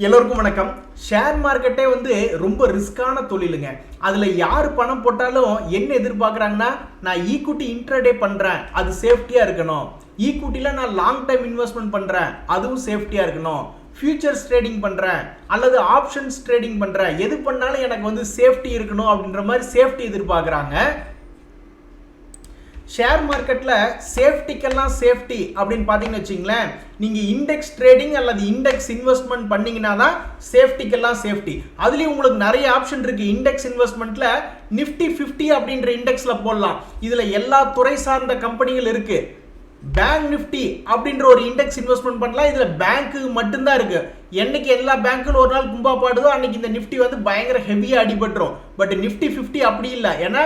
எல்லோருக்கும் வணக்கம். ஷேர் மார்க்கெட்டே ரொம்ப ரிஸ்கான தொழிலுங்க. அதில் யார் பணம் போட்டாலும் என்ன எதிர்பார்க்குறாங்கன்னா, நான் ஈக்விட்டி இன்ட்ராடே பண்ணுறேன், அது சேஃப்டியாக இருக்கணும். ஈக்விட்டியில் நான் லாங் டைம் இன்வெஸ்ட்மெண்ட் பண்ணுறேன், அதுவும் சேஃப்டியாக இருக்கணும். ஃபியூச்சர்ஸ் ட்ரேடிங் பண்ணுறேன் அல்லது ஆப்ஷன்ஸ் ட்ரேடிங் பண்ணுறேன், எது பண்ணாலும் எனக்கு சேஃப்டி இருக்கணும் அப்படின்ற மாதிரி சேஃப்டி எதிர்பார்க்குறாங்க. ஷேர் மார்க்கெட்டில் சேஃப்டிக்கெல்லாம் சேஃப்டி அப்படின்னு பார்த்தீங்கன்னு வச்சிங்களேன், நீங்கள் இண்டெக்ஸ் ட்ரேடிங் அல்லது இண்டெக்ஸ் இன்வெஸ்ட்மெண்ட் பண்ணிங்கன்னா தான் சேஃப்டிக்கெல்லாம் சேஃப்டி. அதுலேயும் உங்களுக்கு நிறைய ஆப்ஷன் இருக்குது. இண்டெக்ஸ் இன்வெஸ்ட்மெண்ட்டில் நிஃப்டி 50 அப்படின்ற இண்டெக்ஸில் போடலாம். இதில் எல்லா துறை சார்ந்த கம்பெனிகள் இருக்குது. பேங்க் நிஃப்டி அப்படின்ற ஒரு இண்டெக்ஸ் இன்வெஸ்ட்மெண்ட் பண்ணலாம். இதில் பேங்க்கு மட்டும்தான் இருக்குது. என்னைக்கு எல்லா பேங்க்குன்னு ஒரு நாள் கும்பா பாடுதோ அன்னைக்கு இந்த நிஃப்டி பயங்கர ஹெவியாக அடிபட்டுரும். பட் நிஃப்டி 50 அப்படி இல்லை. ஏன்னா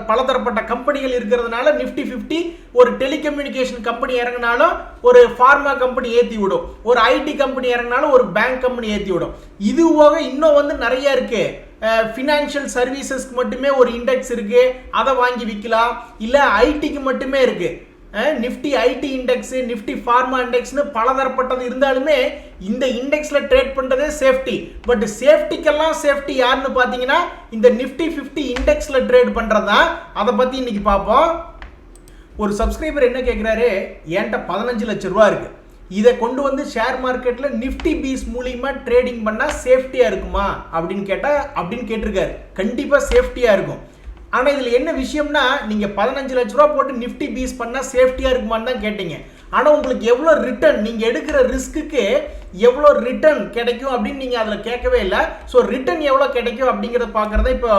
பலதரப்பட்ட கம்பெனிகள் இருக்கிறதுனால நிஃப்டி 50 ஒரு டெலிகம்யூனிகேஷன் கம்பெனி இறங்கினாலும் ஒரு ஃபார்மா கம்பெனி ஏற்றி விடும், ஒரு ஐடி கம்பெனி இறங்கினாலும் ஒரு பேங்க் கம்பெனி ஏற்றி விடும். இது போக இன்னும் நிறைய இருக்கு. ஃபினான்ஷியல் சர்வீசஸ்க்கு மட்டுமே ஒரு இண்டெக்ஸ் இருக்கு, அதை வாங்கி விற்கலாம். இல்லை ஐடிக்கு மட்டுமே இருக்கு Nifty IT index, Nifty pharma இண்டெக்ஸ்னு பலதரப்பட்டது இருந்தாலுமே இந்த இண்டெக்ஸ்ல ட்ரேட் பண்றதே சேஃப்டி. பட் சேஃப்டிக்கெல்லாம் சேஃப்டி யாருன்னு பார்த்தீங்கன்னா இந்த நிஃப்டி 50 இண்டெக்ஸ்ல ட்ரேட் பண்றதா. அதை பத்தி இன்னைக்கு பார்ப்போம். ஒரு சப்ஸ்கிரைபர் என்ன கேட்குறாரு, என்கிட்ட 15 லட்சம் ரூபா இருக்கு, இதை கொண்டு ஷேர் மார்க்கெட்ல நிஃப்டி பீஸ் மூலியமா ட்ரேடிங் பண்ணா சேஃப்டியா இருக்குமா அப்படின்னு கேட்டிருக்காரு. கண்டிப்பா சேஃப்டியா இருக்கும். ஆனால் இதில் என்ன விஷயம்னா, நீங்கள் 15 லட்ச ரூபா போட்டு நிஃப்டி பீஸ் பண்ணால் சேஃப்டியாக இருக்குமான்னு தான் கேட்டீங்க. ஆனால் உங்களுக்கு எவ்வளோ ரிட்டர்ன், நீங்கள் எடுக்கிற ரிஸ்க்குக்கு எவ்வளோ ரிட்டர்ன் கிடைக்கும் அப்படின்னு நீங்கள் அதில் கேட்கவே இல்லை. ஸோ ரிட்டர்ன் எவ்வளோ கிடைக்கும் அப்படிங்கிறத பார்க்குறத இப்போ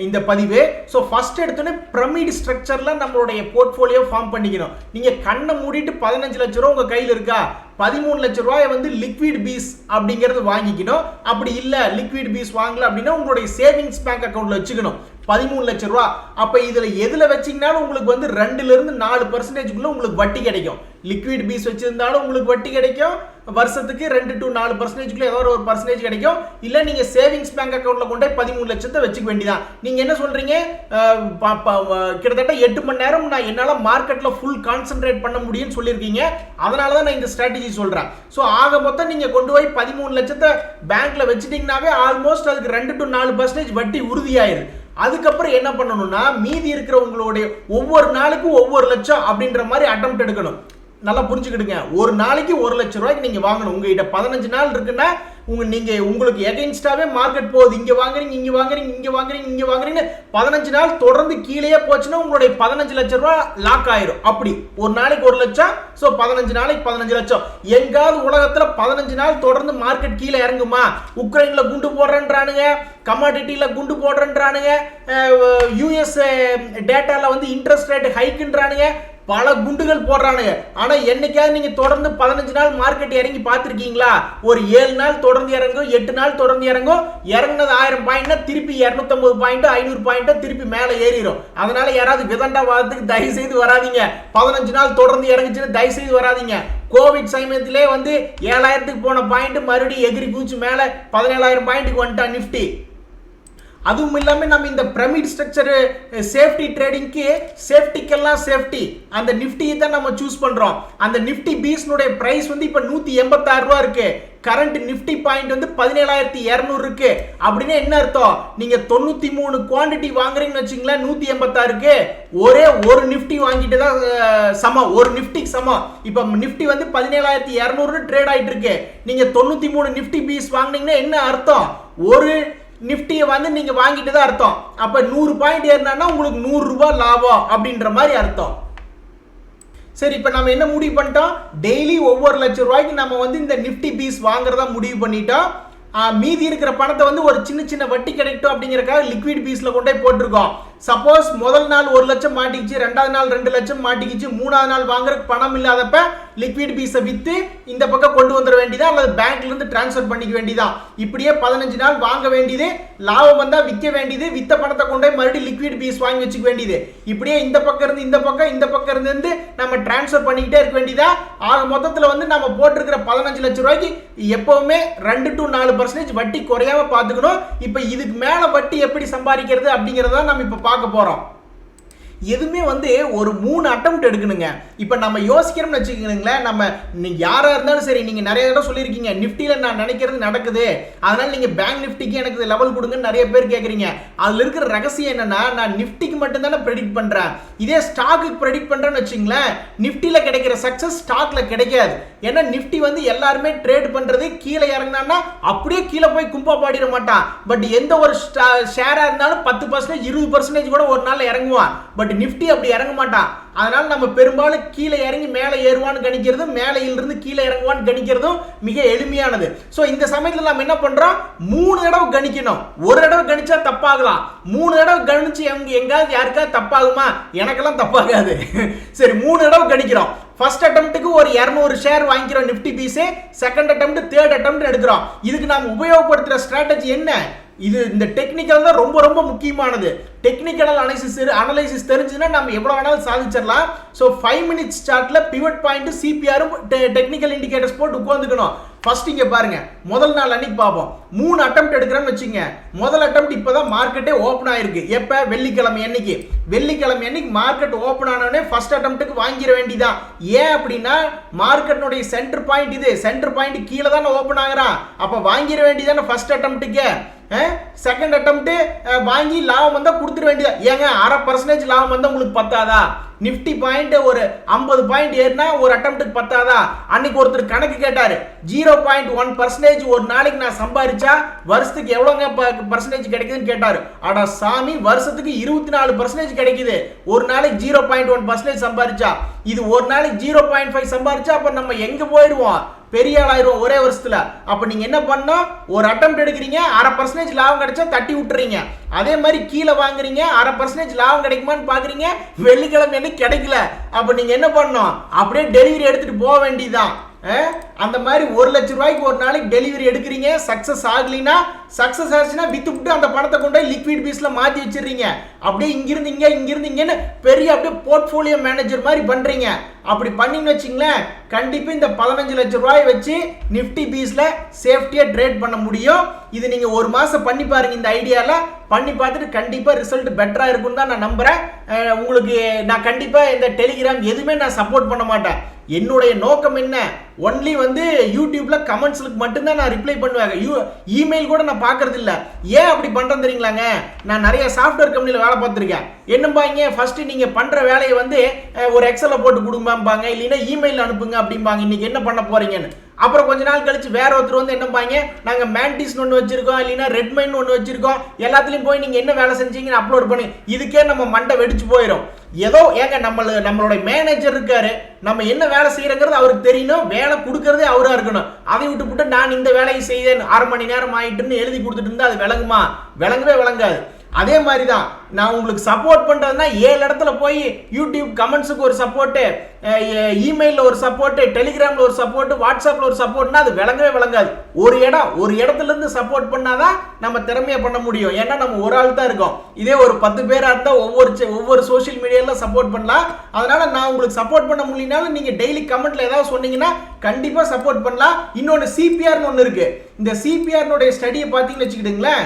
இந்த பதிவு. ஸோ ஃபர்ஸ்ட் எடுத்தோன்னே பிரமிட் ஸ்ட்ரக்சரில் நம்மளுடைய போர்ட்ஃபோலியோ ஃபார்ம் பண்ணிக்கணும். நீங்கள் கண்ணை மூடிட்டு 15 லட்ச ரூபா உங்கள் கையில் இருக்கா, 13 லட்ச ரூபாயை லிக்விட் பீஸ் அப்படிங்கிறது வாங்கிக்கணும். அப்படி இல்லை லிக்விட் பீஸ் வாங்கல அப்படின்னா உங்களுடைய சேவிங்ஸ் பேங்க் அக்கௌண்ட்ல வச்சுக்கணும் 13 லட்ச ரூபா. அப்ப இதுல எதுல வச்சீங்கனாலும் உங்களுக்கு 2ல இருந்து 4% உங்களுக்கு வட்டி கிடைக்கும். லிக்விட் பீஸ் வச்சிருந்தாலும் உங்களுக்கு வட்டி கிடைக்கும். வருஷத்துக்கு 2 to 4% ஏதாவது ஒரு பர்சன்டேஜ் கிடைக்கும். இல்ல நீங்க சேவிங்ஸ் பேங்க் அக்கௌண்ட்ல கொண்டு 13 லட்சத்தை வச்சுக்க வேண்டியதான். நீங்க என்ன சொல்றீங்க, கிட்டத்தட்ட 8 மணி நேரம் நான் என்னால மார்க்கெட்ல ஃபுல் கான்சென்ட்ரேட் பண்ண முடியும்னு சொல்லியிருக்கீங்க. அதனால தான் நான் இந்த ஸ்ட்ராட்டஜி சொல்றேன். ஸோ ஆக மொத்தம் நீங்க கொண்டு போய் 13 லட்சத்தை பேங்க்ல வச்சுட்டீங்கன்னாவே ஆல்மோஸ்ட் அதுக்கு 2 to 4% வட்டி உறுதியாயிருது. அதுக்கப்புறம் என்ன பண்ணணும்னா, மீதி இருக்கிற உங்களுடைய ஒவ்வொரு நாளுக்கும் 1 லட்சம் அப்படின்ற மாதிரி அட்டெம்ப்ட் எடுக்கணும். நல்லா புரிஞ்சுக்கிடுங்க. ஒரு நாளைக்கு 1 லட்சம் ரூபாய்க்கு நீங்க வாங்கணும். உங்ககிட்ட 15 நாள் இருக்குன்னா உங்களுக்கு எகைன்ஸ்டாவே மார்க்கெட் போகுது, இங்க வாங்குறீங்க இங்க வாங்குறீங்க இங்க வாங்குறீங்க இங்க வாங்குறீங்க 15 நாள் தொடர்ந்து கீழே போச்சுன்னா உங்களுடைய 15 லட்சம் ரூபாய் லாக் ஆயிரும். அப்படி ஒரு நாளைக்கு 1 லட்சம், ஸோ 15 நாளைக்கு 15 லட்சம். எங்காவது உலகத்துல 15 நாள் தொடர்ந்து மார்க்கெட் கீழே இறங்குமா? உக்ரைன்ல குண்டு போடுறேன்றானுங்க, கமாடிட்டியில குண்டு போடுறேன்றானுங்க, யூஎஸ் டேட்டால இன்ட்ரெஸ்ட் ரேட் ஹைக்குன்றானுங்க, பல குண்டுகள் போடுறானுங்க. ஆனா என்னைக்காவது நீங்க தொடர்ந்து 15 நாள் மார்க்கெட் இறங்கி பார்த்திருக்கீங்களா? ஒரு 7 நாள் தொடர்ந்து இறங்கும், 8 நாள் தொடர்ந்து இறங்கும். இறங்குனது 1000 பாயிண்ட்னா திருப்பி 250 பாயிண்ட் 500 பாயிண்ட் திருப்பி மேல ஏறிடும். அதனால யாராவது விதண்டாவாதத்துக்கு தயவு செய்து வராதீங்க. 15 நாள் தொடர்ந்து இறங்குச்சுன்னு தயவு செய்து வராதீங்க. கோவிட் சமயத்திலே 7000க்கு போன பாயிண்ட் மறுபடியும் எகிரி கூச்சு மேல 17000 பாயிண்ட்டுக்கு வந்துட்டா நிஃப்டி. அதுவும் இல்லாமல் நம்ம இந்த பிரமிட் ஸ்ட்ரக்சர் சேஃப்டி ட்ரேடிங்க்கு சேஃப்டிக்கெல்லாம் சேஃப்டி அந்த நிஃப்டியை தான் நம்ம சூஸ் பண்றோம். அந்த நிஃப்டி பீஸ்னுடைய பிரைஸ் இப்போ 186 ரூபா இருக்கு. கரண்ட் நிஃப்டி பாயிண்ட் 17200 இருக்கு. அப்படின்னா என்ன அர்த்தம், நீங்க 93 குவாண்டிட்டி வாங்குறீங்கன்னு வச்சுங்களேன், 186க்கு ஒரே ஒரு நிஃப்டி வாங்கிட்டு தான் சமம், ஒரு நிஃப்டிக்கு சமம். இப்போ நிஃப்டி 17200 ட்ரேட் ஆயிட்டு இருக்கு. நீங்க 93 நிஃப்டி பீஸ் வாங்குனீங்கன்னா என்ன அர்த்தம், ஒரு நிஃப்டியை நீங்க வாங்கிட்டு தான் அர்த்தம். அப்ப 100 பாயிண்ட் ஏறினா உங்களுக்கு 100 ரூபாய் லாபம் அப்படின்ற மாதிரி அர்த்தம். சரி, இப்ப நம்ம என்ன முடிவு பண்ணிட்டோம், டெய்லி 1 லட்சம் ரூபாய்க்கு நம்ம இந்த நிஃப்டி பீஸ் வாங்குறதா முடிவு பண்ணிட்டோம். மீதி இருக்கிற பணத்தை ஒரு சின்ன வட்டி கிடைக்கட்டும் அப்படிங்கறதுக்காக லிக்விட் பீஸ்ல கொண்டே போட்டிருக்கோம். சப்போஸ் முதல் நாள் 1 லட்சம் மாட்டிக்கிச்சு, 2வது நாள் 2 லட்சம் மாட்டிக்கிச்சு, 3வது நாள் வாங்குறதுக்கு பணம் இல்லாதப்ப லிக்விட் பீஸை வித்து இந்த பக்கம் கொண்டு வந்துட வேண்டியதா அல்லது பேங்க்ல இருந்து டிரான்ஸ்ஃபர் பண்ணிக்க வேண்டியதா. இப்படியே 15 நாள் வாங்க வேண்டியது, லாபம் வந்தா விற்க வேண்டியது, வித்த பணத்தை கொண்டே மறுபடியும் லிக்விட் பீஸ் வாங்கி வச்சுக்க வேண்டியது. இப்படியே இந்த பக்கம் இருந்து இந்த பக்கம் இருந்து நம்ம டிரான்ஸ்ஃபர் பண்ணிக்கிட்டே இருக்க வேண்டியதா. ஆக மொத்தத்தில் நம்ம போட்டிருக்கிற 15 லட்சம் ரூபாய்க்கு எப்பவுமே 2 to 4% வட்டி குறையாம பார்த்துக்கணும். இப்ப இதுக்கு மேல வட்டி எப்படி சம்பாதிக்கிறது அப்படிங்கறத நம்ம இப்ப பார்க்க போறோம். எதுவுமே வந்து ஒரு 3 அட்டெம்ப்ட் எடுக்கணுங்க. இப்போ நம்ம யோசிக்கிறோம்னு வச்சுக்கோங்களேன், நம்ம நீங்க யாரா இருந்தாலும் சரி, நீங்க நிறைய தடவை சொல்லியிருக்கீங்க நிஃப்டியில நான் நினைக்கிறது நடக்குது, அதனால நீங்க பேங்க் நிஃப்டிக்கு எனக்கு லெவல் கொடுங்கன்னு நிறைய பேர் கேட்குறீங்க. அதுல இருக்கிற ரகசியம் என்னன்னா, நான் நிஃப்டிக்கு மட்டும் தானே ப்ரெடிக்ட் பண்றேன். இதே ஸ்டாக்குக்கு ப்ரெடிக்ட் பண்றேன்னு வச்சுங்களேன், நிஃப்டியில கிடைக்கிற சக்சஸ் ஸ்டாக்ல கிடைக்காது. ஏன்னா நிஃப்டி வந்து எல்லாருமே ட்ரேட் பண்றது கீழே இறங்கினா அப்படியே கீழே போய் கும்பா பாடிட மாட்டான். பட் எந்த ஒரு ஷேரா இருந்தாலும் 10% 20% கூட ஒரு நாள் இறங்குவான். பட் நிஃப்டி அப்படி இறங்க மாட்டான். அதனால நம்ம பெரும்பாலும் கீழே இறங்கி மேலே ஏறுவான்னு கணிக்கிறதும் மேலையிலிருந்து கீழே இறங்குவான்னு கணிக்கிறதும் மிக எளிமையானது. ஸோ இந்த சமயத்தில் நம்ம என்ன பண்றோம், 3 தடவை கணிக்கணும். ஒரு தடவை கணிச்சா தப்பாகலாம், 3 தடவை கணிச்சு எங்காவது யாருக்காவது தப்பாகுமா? எனக்கெல்லாம் தப்பாகாது. சரி, 3 தடவை கணிக்கிறோம். ஃபர்ஸ்ட் அட்டெம்ப்ட்டுக்கு ஒரு 200 ஷேர் வாங்கிக்கிறோம் Nifty bees. Second attempt, third attempt எடுக்கிறோம். இதுக்கு நாம் உபயோகப்படுத்துற ஸ்ட்ராட்டஜி என்ன? இது இந்த டெக்னிக்கல் தான் ரொம்ப ரொம்ப முக்கியமானது. டெக்னிக்கல் அனலைசிஸ் தெரிஞ்சுன்னா நம்ம எவ்வளவு வேணாலும் சாதிச்சிடலாம். ஸோ 5 மினிட்ஸ் சார்ட்ல பிவட் பாயிண்ட் சிபிஆரும் டெக்னிக்கல் இண்டிகேட்டர்ஸ் போட்டு உட்காந்துக்கணும். ஃபர்ஸ்ட் இங்க பாருங்க, முதல் நாள் அன்னைக்கு பார்ப்போம். 3 அட்டெம்ப்ட் எடுக்கிறேன்னு வச்சுங்க. முதல் அட்டெம்ப்ட் இப்பதான் மார்க்கெட்டே ஓப்பன் ஆயிருக்கு. எப்ப? வெள்ளிக்கிழமை அன்னைக்கு. வெள்ளிக்கிழமை அன்னைக்கு மார்க்கெட் ஓப்பன் ஆனோடனே ஃபர்ஸ்ட் அட்டெம்ப்ட்டுக்கு வாங்கிட வேண்டியதான். ஏன் அப்படின்னா மார்க்கெட்னுடைய சென்டர் பாயிண்ட் இது. சென்டர் பாயிண்ட் கீழே தானே ஓப்பன் ஆகுறான். அப்ப வாங்கிட வேண்டியதானே ஃபர்ஸ்ட் அட்டெம்ப்ட்டுக்கு. செகண்ட் அட்டெம்ப்ட் வாங்கி லாபம் வந்தா கொடுத்துட வேண்டியதா. ஏங்க 0.5% லாபம் வந்தா உங்களுக்கு பத்தாதா? நிஃப்டி பாயிண்ட் ஒரு 50 பாயிண்ட் ஏறினா ஒரு அட்டெம்ப்ட்டுக்கு பத்தாதா? அன்னைக்கு ஒருத்தர் கணக்கு கேட்டாரு, 0.1% ஒரு நாளைக்கு நான் சம்பாதிச்சா வருஷத்துக்கு எவ்வளோங்க பர்சன்டேஜ் கிடைக்குதுன்னு கேட்டாரு. அட சாமி, வருஷத்துக்கு 24% கிடைக்குது ஒரு நாளைக்கு 0.1% சம்பாதிச்சா. இது ஒரு நாளைக்கு 0.5 சம்பாதிச்சா அப்ப நம்ம எங்க போயிடுவோம்? பெரிய ஆளாயிரும் ஒரே வருஷத்துல. அப்ப நீங்க என்ன பண்ணணும், ஒரு அட்டெம்ப்ட் எடுக்கிறீங்க, 0.5% லாபம் கிடைச்சா தட்டி விட்டுறீங்க. அதே மாதிரி கீழே வாங்குறீங்க, 0.5% லாபம் கிடைக்குமான்னு பாக்குறீங்க, வெள்ளிக்கிழமை என்ன கிடைக்கல. அப்ப நீங்க என்ன பண்ணணும், அப்படியே டெலிவரி எடுத்துட்டு போக வேண்டியதுதான். அந்த மாதிரி 1 லட்சம் ரூபாய்க்கு ஒரு நாளைக்கு டெலிவரி எடுக்கிறீங்க. சக்சஸ் ஆகலினா, சக்சஸ் ஆச்சுன்னா வித்துவிட்டு அந்த பணத்தை கொண்டு போய் லிக்விட் பீஸ்ல மாத்தி வச்சிடுறீங்க. அப்படியே இங்கிருந்து இங்கன்னு பெரிய அப்படியே போர்ட்போலியோ மேனேஜர் மாதிரி பண்றீங்க. அப்படி பண்ணின்னு வச்சிங்களேன், கண்டிப்பா இந்த 15 லட்சம் ரூபாய் வச்சு நிஃப்டி பீஸ்ல சேஃப்டியா ட்ரேட் பண்ண முடியும். இது நீங்க ஒரு மாசம் பண்ணி பாருங்க. இந்த ஐடியால பண்ணி பார்த்துட்டு கண்டிப்பா ரிசல்ட் பெட்டரா இருக்கும்னு தான் நான் நம்புறேன். உங்களுக்கு நான் கண்டிப்பா இந்த டெலிகிராம் எதுவுமே நான் சப்போர்ட் பண்ண மாட்டேன். என்னுடைய நோக்கம் என்ன, ஒன்லி வந்து யூடியூப்ல கமெண்ட்ஸ்க்கு மட்டும்தான் நான் ரிப்ளை பண்ணுவேன். இமெயில் கூட நான் பார்க்கறது இல்ல. ஏன் அப்படி பண்றேன் தெரியுங்களாங்க? நான் நிறைய சாஃப்ட்வேர் கம்பெனியில் வேலை பார்த்துருக்கேன். என்னம்பாங்க, ஃபர்ஸ்ட் நீங்க பண்ற வேலையை வந்து ஒரு எக்ஸல்ல போட்டு கொடுப்பாங்க, இல்லைன்னா இமெயில் அனுப்புங்க அப்படிம்பாங்க. இன்னைக்கு என்ன பண்ண போறீங்கன்னு. அப்புறம் கொஞ்ச நாள் கழிச்சு வேற ஒருத்தர் வந்து என்னப்பாங்க, நாங்க மேண்டிஸ் ஒன்று வச்சிருக்கோம், இல்லைன்னா ரெட்மைன் ஒன்று வச்சிருக்கோம், எல்லாத்துலயும் போய் நீங்க என்ன வேலை செஞ்சீங்கன்னு அப்லோட் பண்ணி, இதுக்கே நம்ம மண்டை வெடிச்சு போயிடும். ஏதோ ஏங்க நம்மளோட மேனேஜர் இருக்காரு, நம்ம என்ன வேலை செய்யறங்கிறது அவருக்கு தெரியணும், வேலை கொடுக்கறதே அவரா இருக்கணும். அதை விட்டு நான் இந்த வேலையை செய்தேன் 1/2 மணி நேரம் ஆயிட்டுன்னு எழுதி கொடுத்துட்டு இருந்தா அது விளங்குமா? விளங்கவே விளங்காது. அதே மாதிரி தான் நான் உங்களுக்கு சப்போர்ட் பண்றதுன்னா 7 இடத்துல போய் யூடியூப் கமெண்ட்ஸுக்கு ஒரு சப்போர்ட்டு, இமெயிலில் ஒரு சப்போர்ட்டு, டெலிகிராமில் ஒரு சப்போர்ட்டு, வாட்ஸ்அப்பில் ஒரு சப்போர்ட்னா அது விளங்கவே விளங்காது. ஒரு இடத்துல இருந்து சப்போர்ட் பண்ணாதான் நம்ம திறமையா பண்ண முடியும். ஏன்னா நம்ம ஒரு ஆள் தான் இருக்கோம். இதே ஒரு 10 பேரா இருந்தா ஒவ்வொரு சோஷியல் மீடியால சப்போர்ட் பண்ணலாம். அதனால நான் உங்களுக்கு சப்போர்ட் பண்ண முடியலனாலும் நீங்க டெய்லி கமெண்ட்ல ஏதாவது சொன்னீங்கன்னா கண்டிப்பா சப்போர்ட் பண்ணலாம். இன்னொன்று சிபிஆர்னு ஒன்று இருக்கு. இந்த சிபிஆர்னுடைய ஸ்டடியை பார்த்தீங்கன்னு வச்சுக்கிட்டுங்களேன்,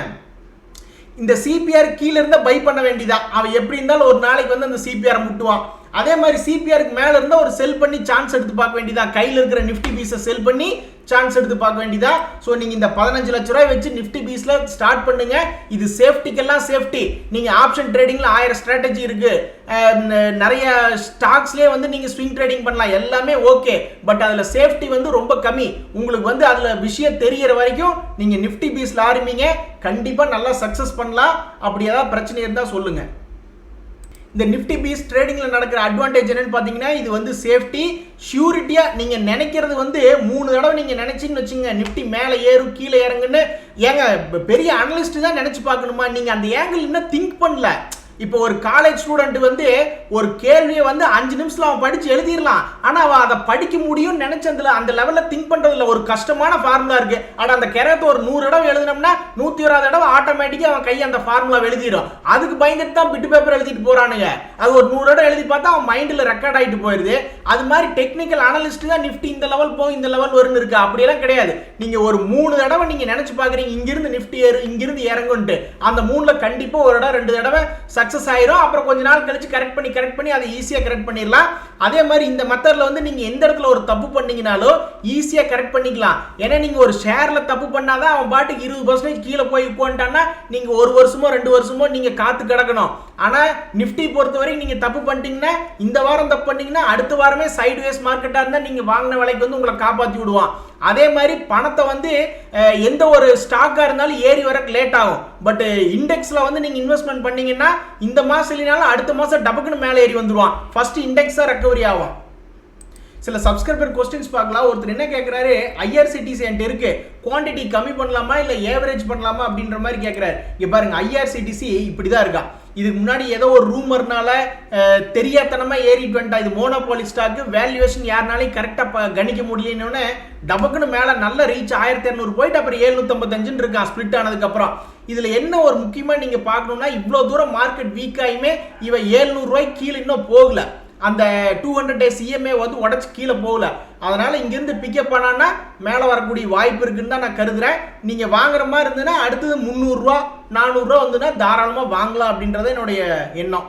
இந்த சிபிஆர் கீழே இருந்தா பை பண்ண வேண்டியதான். அவன் எப்படி இருந்தாலும் ஒரு நாளைக்கு வந்து அந்த சிபிஆர் முட்டுவான். அதே மாதிரி சிபிஆருக்கு மேல இருந்தா ஒரு செல் பண்ணி சான்ஸ் எடுத்து பார்க்க வேண்டியதான். கையில் இருக்கிற நிஃப்டி பீஸை செல் பண்ணி சான்ஸ் எடுத்து பார்க்க வேண்டியதா. ஸோ நீங்க இந்த 15 லட்ச ரூபாய் வச்சு நிஃப்டி பீஸ்ல ஸ்டார்ட் பண்ணுங்க. இது சேஃப்டிக்கெல்லாம் சேஃப்டி. நீங்க ஆப்ஷன் ட்ரேடிங்ல 1000 ஸ்ட்ராட்டஜி இருக்கு. நிறைய ஸ்டாக்ஸ்லயே வந்து நீங்க ஸ்விங் ட்ரேடிங் பண்ணலாம், எல்லாமே ஓகே. பட் அதுல சேஃப்டி வந்து ரொம்ப கம்மி. உங்களுக்கு வந்து அதுல விஷயம் தெரியற வரைக்கும் நீங்க நிஃப்டி பீஸ்ல ஆரம்பிங்க, கண்டிப்பா நல்லா சக்சஸ் பண்ணலாம். அப்படி ஏதாவது பிரச்சனை இருந்தா சொல்லுங்க. இந்த நிஃப்டி பீஸ் ட்ரேடிங்ல நடக்கிற அட்வான்டேஜ் என்னன்னு பாத்தீங்கன்னா, இது வந்து சேஃப்டி, ஷூரிட்டியா நீங்க நினைக்கிறது வந்து 3 தடவை நீங்க நினைச்சீங்கன்னு வச்சுங்க, நிஃப்டி மேல ஏறும் கீழே இறங்குன்னு. ஏங்க பெரிய அனலிஸ்ட் தான் நினைச்சு பார்க்கணுமா? நீங்க அந்த ஏங்கிள் இன்னும் திங்க் பண்ணல. இப்போ ஒரு காலேஜ் ஸ்டூடெண்ட் வந்து ஒரு கேள்வியை வந்து 5 நிமிஷத்துல அவன் படிச்சு எழுதிடலாம். ஆனா அவன் அதை படிக்க முடியும்னு நினைச்சதுல அந்த லெவல்ல திங்க் பண்றதுல ஒரு கஷ்டமான ஃபார்முலா இருக்கு. ஆனா அந்த கெரத்தை ஒரு 100 தடவை எழுதினோம்னா 101 தடவை ஆட்டோமேட்டிக்கா அவன் கை அந்த ஃபார்முலா எழுதிடும். அதுக்கு பயந்துட்டு தான் பிட் பேப்பர் எழுதிட்டு போறானுங்க. அது ஒரு 100 தடவை எழுதி பார்த்தா அவன் மைண்ட்ல ரெக்கார்ட் ஆயிட்டு போயிருது. அது மாதிரி டெக்னிக்கல் அனலிஸ்ட் தான் நிஃப்டி இந்த லெவல் போகும் இந்த லெவல் வரும்னு இருக்கு. அப்படியெல்லாம் கிடையாது. நீங்க ஒரு 3 தடவை நீங்க நினைச்சு பாக்குறீங்க இங்கிருந்து நிஃப்டி ஏறு இங்கிருந்து இறங்குன்ட்டு, அந்த 3ல கண்டிப்பா ஒரு தடவை 2 தடவை சக்சஸ் ஆயிரும். அப்புறம் கொஞ்ச நாள் கழிச்சு கரெக்ட் பண்ணி அதை ஈஸியா கரெக்ட் பண்ணிடலாம். அதே மாதிரி இந்த மெத்தட்ல வந்து நீங்க எந்த இடத்துல ஒரு தப்பு பண்ணீங்கனாலும் ஈஸியா கரெக்ட் பண்ணிக்கலாம். ஏன்னா நீங்க ஒரு ஷேர்ல தப்பு பண்ணாதான் அவன் பாட்டுக்கு 20% கீழே போய் உட்காந்துட்டான்னா நீங்க 1 வருஷமோ 2 வருஷமோ நீங்க காத்து கிடக்கணும். ஆனா நிப்டி பொறுத்த வரைக்கும் நீங்க தப்பு பண்ணிட்டீங்கன்னா, இந்த வாரம் தப்பு பண்ணீங்கன்னா அடுத்த வாரமே சைட்வேஸ் மார்க்கெட்டா இருந்தா நீங்க வாங்கின விலைக்கு வந்து உங்களை காப்பாத்தி விடுவான். அதே மாதிரி பணத்தை வந்து எந்த ஒரு ஸ்டாக்கா இருந்தாலும் ஏறி வர லேட் ஆகும். பட் இண்டெக்ஸ்ல வந்து நீங்க இன்வெஸ்ட்மெண்ட் பண்ணீங்கன்னா இந்த மாசம் இல்லைனாலும் அடுத்த மாசம் டபக்குன்னு மேலே ஏறி வந்துருவான். ஃபர்ஸ்ட் இண்டெக்ஸா ரெக்கவரி ஆகும். சில சப்ஸ்கிரைபர் கொஸ்டின்ஸ் பார்க்கலாம். ஒருத்தர் என்ன கேட்கிறாரு, ஐஆர்சிடிசி என்கிட்ட இருக்கு, குவான்டிட்டி கம்மி பண்ணலாமா இல்ல ஏவரேஜ் பண்ணலாமா அப்படின்ற மாதிரி கேட்கிறாரு. இங்க பாருங்க, ஐஆர்சிடிசி இப்படிதான் இருக்கா. இதுக்கு முன்னாடி ஏதோ ஒரு ரூமர்னால தெரியாதனமா ஏறிட்டு வந்துட்டா. இது மோனோபாலி ஸ்டாக், வேல்யூவேஷன் யாருனாலையும் கரெக்டா கணிக்க முடியலன்னு டபக்குன்னு மேல நல்ல ரீச் 1200 போயிட்டு அப்புறம் 755 இருக்கான் ஸ்பிளிட் ஆனதுக்கு அப்புறம். இதுல என்ன ஒரு முக்கியமா நீங்க பார்க்கணும்னா, இவ்வளவு தூரம் மார்க்கெட் வீக் ஆயுமே இவன் 700 ரூபாய்க்கு கீழே இன்னும் போகல. அந்த 200 டேஸ் இஎம்ஏ வந்து உடச்சு கீழே போகல. அதனால இங்கிருந்து பிக்கப் பண்ணான்னா மேலே வரக்கூடிய வாய்ப்பு இருக்குன்னு தான் நான் கருதுறேன். நீங்க வாங்குற மாதிரி இருந்ததுன்னா அடுத்தது 300 ரூபா 400 ரூபா வந்துன்னா தாராளமா வாங்கலாம் அப்படின்றது என்னுடைய எண்ணம்.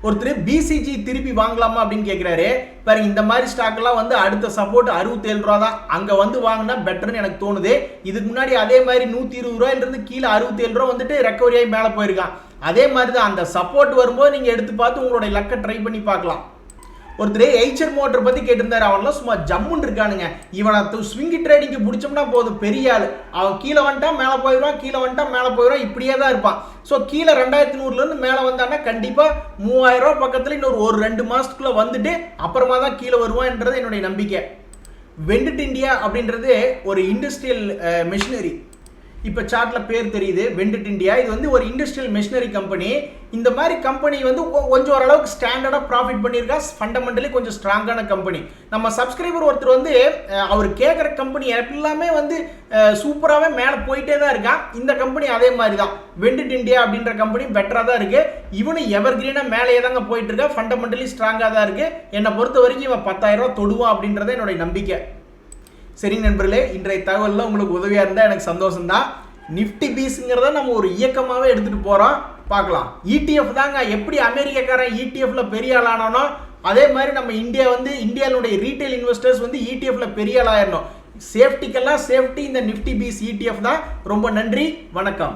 ஒருத்தர் பிசிஜி திருப்பி வாங்கலாமா அப்படின்னு கேட்கிறாரு. பாருங்க, இந்த மாதிரி ஸ்டாக் எல்லாம் வந்து அடுத்த சப்போர்ட் 67 ரூபா தான். அங்க வந்து வாங்கினா பெட்டர்னு எனக்கு தோணுது. இதுக்கு முன்னாடி அதே மாதிரி 120 ரூபாயில இருந்து கீழே 67 ரூபா வந்துட்டு ரெக்கவரி ஆகி மேலே போயிருக்கான். அதே மாதிரி தான் அந்த சப்போர்ட் வரும்போது நீங்க எடுத்து பார்த்து உங்களுடைய லக்கை ட்ரை பண்ணி பார்க்கலாம். ஒருத்தர் எய்ச்சர் மோட்டர் பத்தி கேட்டிருந்தாரு. அவன்லாம் சும்மா ஜம்முன்னு இருக்கானுங்க. இவனை ஸ்விங்கி ட்ரேடிங்க்கு பிடிச்சோம்னா போதும், பெரிய ஆள். அவன் கீழே வந்துட்டா மேலே போயிடுவான், கீழே வந்துட்டா மேலே போயிடுவான், இப்படியே தான் இருப்பான். ஸோ கீழே 2100 இருந்து மேலே வந்தான்னா கண்டிப்பா 3000 ரூபாய் பக்கத்துல இன்னொரு 1-2 மாசத்துக்குள்ள வந்துட்டு அப்புறமா தான் கீழே வருவான்ன்றது என்னுடைய நம்பிக்கை. வெண்டட் இந்தியா அப்படின்றது ஒரு இண்டஸ்ட்ரியல் மெஷினரி. இப்போ சார்ட்ல பேர் தெரியுது, வெண்டட் இந்தியா. இது வந்து ஒரு இண்டஸ்ட்ரியல் மெஷினரி கம்பெனி. இந்த மாதிரி கம்பெனி வந்து கொஞ்சம் ஓரளவுக்கு ஸ்டாண்டர்டா ப்ராஃபிட் பண்ணியிருக்கா. ஃபண்டமெண்டலி கொஞ்சம் ஸ்ட்ராங்கான கம்பெனி. நம்ம சப்ஸ்கிரைபர் ஒருத்தர் வந்து அவர் கேட்குற கம்பெனி எல்லாமே வந்து சூப்பராகவே மேலே போயிட்டே தான் இருக்கான். இந்த கம்பெனி அதே மாதிரி தான். வெண்டட் இந்தியா அப்படின்ற கம்பெனி பெட்டராக தான் இருக்கு. இவனு எவர் கிரீனா மேலேயே தாங்க போயிட்டு இருக்கா. ஃபண்டமெண்டலி ஸ்ட்ராங்காக தான் இருக்கு. என்னை பொறுத்த வரைக்கும் இவன் 10,000 ரூபா தொடுவான் அப்படின்றத என்னுடைய நம்பிக்கை. சரி நண்பர்களே, இன்றைய தகவல்லாம் உங்களுக்கு உதவியா இருந்தா எனக்கு சந்தோஷம் தான். நிஃப்டி பீஸ்ங்கிறத நம்ம ஒரு இயக்கமாவே எடுத்துட்டு போறோம். பார்க்கலாம். இடிஎஃப் தாங்க. எப்படி அமெரிக்காக்காரன் இடிஎஃப்ல பெரிய ஆளானோ அதே மாதிரி நம்ம இந்தியா வந்து இந்தியாவுடைய ரீட்டைல் இன்வெஸ்டர்ஸ் வந்து இடிஎஃப்ல பெரிய ஆளாயிரணும். சேஃப்டிக்கெல்லாம் சேஃப்டி இந்த நிஃப்டி பீஸ் இடிஎஃப் தான். ரொம்ப நன்றி, வணக்கம்.